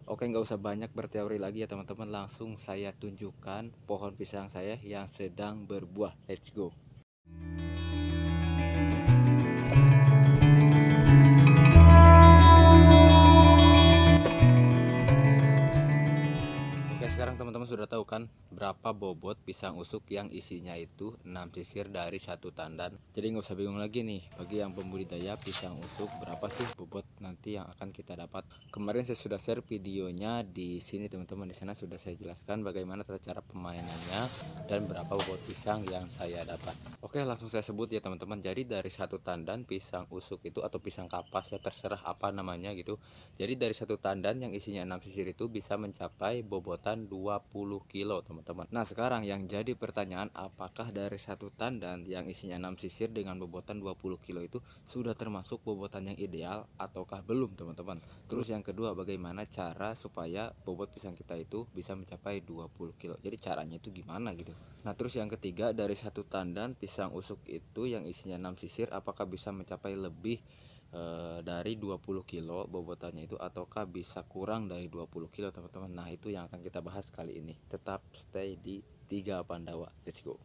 Oke, nggak usah banyak berteori lagi ya teman-teman, langsung saya tunjukkan pohon pisang saya yang sedang berbuah. Let's go. Oke, sekarang teman-teman sudah tahu kan berapa bobot pisang usuk yang isinya itu 6 sisir dari satu tandan. Jadi nggak usah bingung lagi nih, bagi yang pembudidaya pisang usuk berapa sih bobot nanti yang akan kita dapat. Kemarin saya sudah share videonya di sini teman-teman, di sana sudah saya jelaskan bagaimana tata cara pemainannya dan berapa bobot pisang yang saya dapat. Oke, langsung saya sebut ya teman-teman. Jadi dari satu tandan pisang usuk itu atau pisang kapas ya, terserah apa namanya gitu. Jadi dari satu tandan yang isinya 6 sisir itu bisa mencapai bobotan 20 kilo teman-teman. Nah sekarang yang jadi pertanyaan, apakah dari satu tandan yang isinya 6 sisir dengan bobotan 20 kilo itu sudah termasuk bobotan yang ideal ataukah belum teman-teman. Terus yang kedua, bagaimana cara supaya bobot pisang kita itu bisa mencapai 20 kilo. Jadi caranya itu gimana gitu. Nah terus yang ketiga, dari satu tandan pisang usuk itu yang isinya 6 sisir apakah bisa mencapai lebih dari 20 kilo bobotannya itu ataukah bisa kurang dari 20 kilo teman-teman. Nah itu yang akan kita bahas kali ini, tetap stay di Tiga Pandawa. Let's go.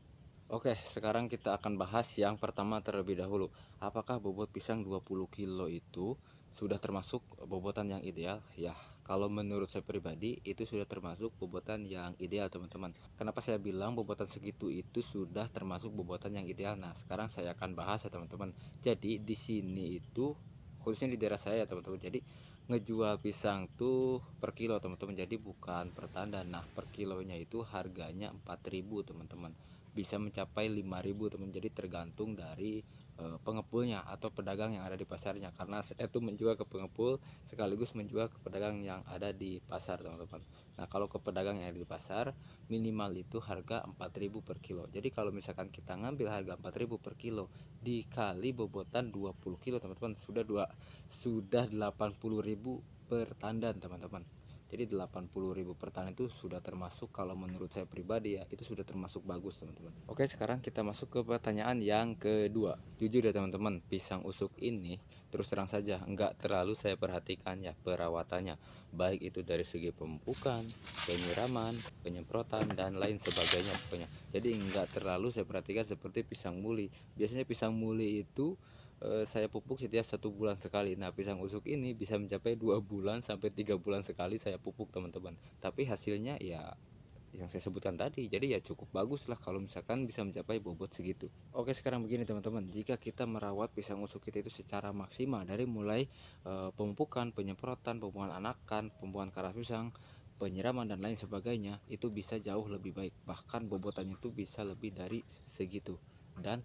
Oke, sekarang kita akan bahas yang pertama terlebih dahulu. Apakah bobot pisang 20 kilo itu sudah termasuk bobotan yang ideal? Ya, kalau menurut saya pribadi itu sudah termasuk bobotan yang ideal teman-teman. Kenapa saya bilang bobotan segitu itu sudah termasuk bobotan yang ideal? Nah sekarang saya akan bahas ya teman-teman. Jadi di sini itu khususnya di daerah saya ya teman-teman, jadi ngejual pisang tuh per kilo teman-teman, jadi bukan per tandan. Nah per kilonya itu harganya 4.000 teman-teman, bisa mencapai 5.000 teman, jadi tergantung dari pengepulnya atau pedagang yang ada di pasarnya, karena saya itu menjual ke pengepul sekaligus menjual ke pedagang yang ada di pasar teman-teman. Nah kalau ke pedagang yang ada di pasar minimal itu harga 4.000 per kilo. Jadi kalau misalkan kita ngambil harga 4.000 per kilo dikali bobotan 20 kilo teman-teman, sudah 80.000 per tandan teman-teman. Jadi 80.000 per tandan itu sudah termasuk, kalau menurut saya pribadi ya, itu sudah termasuk bagus teman-teman. Oke, sekarang kita masuk ke pertanyaan yang kedua. Jujur ya teman-teman, pisang usuk ini terus terang saja enggak terlalu saya perhatikan ya perawatannya, baik itu dari segi pemupukan, penyiraman, penyemprotan dan lain sebagainya pokoknya. Jadi enggak terlalu saya perhatikan seperti pisang muli. Biasanya pisang muli itu saya pupuk setiap 1 bulan sekali. Nah pisang usuk ini bisa mencapai 2 bulan sampai 3 bulan sekali saya pupuk teman-teman, tapi hasilnya ya yang saya sebutkan tadi, jadi ya cukup bagus lah kalau misalkan bisa mencapai bobot segitu. Oke, sekarang begini teman-teman, jika kita merawat pisang usuk kita itu secara maksimal dari mulai pemupukan, penyemprotan, pembuangan anakan, pembuangan karas pisang, penyiraman dan lain sebagainya, itu bisa jauh lebih baik, bahkan bobotannya itu bisa lebih dari segitu. Dan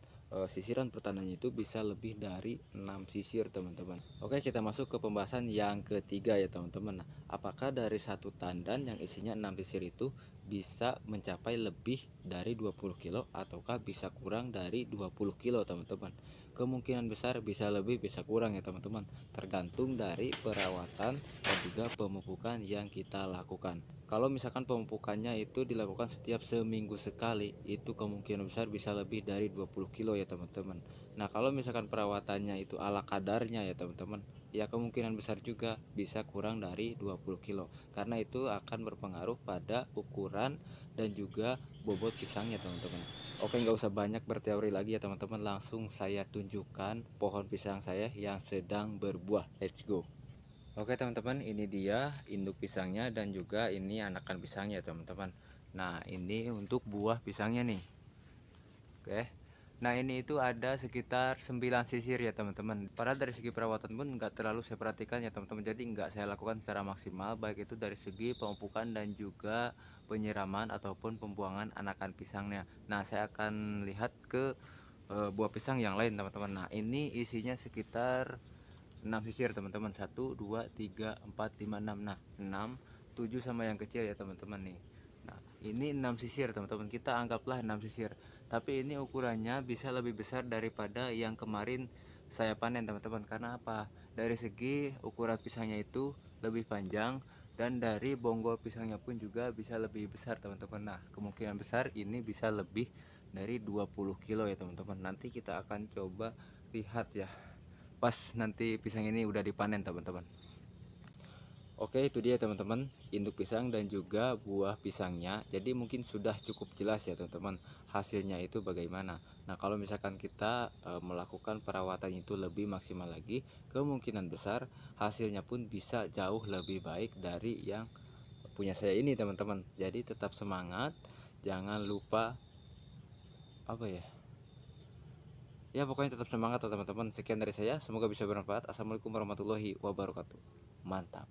sisiran pertanannya itu bisa lebih dari 6 sisir teman-teman. Oke, kita masuk ke pembahasan yang ketiga ya teman-teman. Nah, apakah dari satu tandan yang isinya 6 sisir itu bisa mencapai lebih dari 20 kilo ataukah bisa kurang dari 20 kilo teman-teman? Kemungkinan besar bisa lebih bisa kurang ya teman-teman, tergantung dari perawatan dan juga pemupukan yang kita lakukan. Kalau misalkan pemupukannya itu dilakukan setiap seminggu sekali, itu kemungkinan besar bisa lebih dari 20 kilo ya teman-teman. Nah kalau misalkan perawatannya itu ala kadarnya ya teman-teman, ya kemungkinan besar juga bisa kurang dari 20 kilo, karena itu akan berpengaruh pada ukuran dan juga bobot pisangnya teman-teman. Oke, nggak usah banyak berteori lagi ya teman-teman, langsung saya tunjukkan pohon pisang saya yang sedang berbuah. Let's go. Oke teman-teman, ini dia induk pisangnya dan juga ini anakan pisangnya teman-teman. Nah ini untuk buah pisangnya nih. Oke, nah ini itu ada sekitar 9 sisir ya teman-teman. Padahal dari segi perawatan pun nggak terlalu saya perhatikan ya teman-teman, jadi nggak saya lakukan secara maksimal, baik itu dari segi pemupukan dan juga penyiraman ataupun pembuangan anakan pisangnya. Nah saya akan lihat ke buah pisang yang lain teman-teman. Nah ini isinya sekitar 6 sisir teman-teman, 1 2 3 4 5 6. Nah 6 7 sama yang kecil ya teman-teman nih. Nah ini 6 sisir teman-teman, kita anggaplah 6 sisir, tapi ini ukurannya bisa lebih besar daripada yang kemarin saya panen teman-teman. Karena apa? Dari segi ukuran pisangnya itu lebih panjang dan dari bonggol pisangnya pun juga bisa lebih besar teman-teman. Nah kemungkinan besar ini bisa lebih dari 20 kilo ya teman-teman. Nanti kita akan coba lihat ya pas nanti pisang ini udah dipanen teman-teman. Oke, itu dia teman-teman, induk pisang dan juga buah pisangnya. Jadi mungkin sudah cukup jelas ya teman-teman, hasilnya itu bagaimana. Nah, kalau misalkan kita melakukan perawatan itu lebih maksimal lagi, kemungkinan besar hasilnya pun bisa jauh lebih baik dari yang punya saya ini teman-teman. Jadi tetap semangat, jangan lupa apa ya? Ya pokoknya tetap semangat teman-teman. Sekian dari saya, semoga bisa bermanfaat. Assalamualaikum warahmatullahi wabarakatuh. Mantap.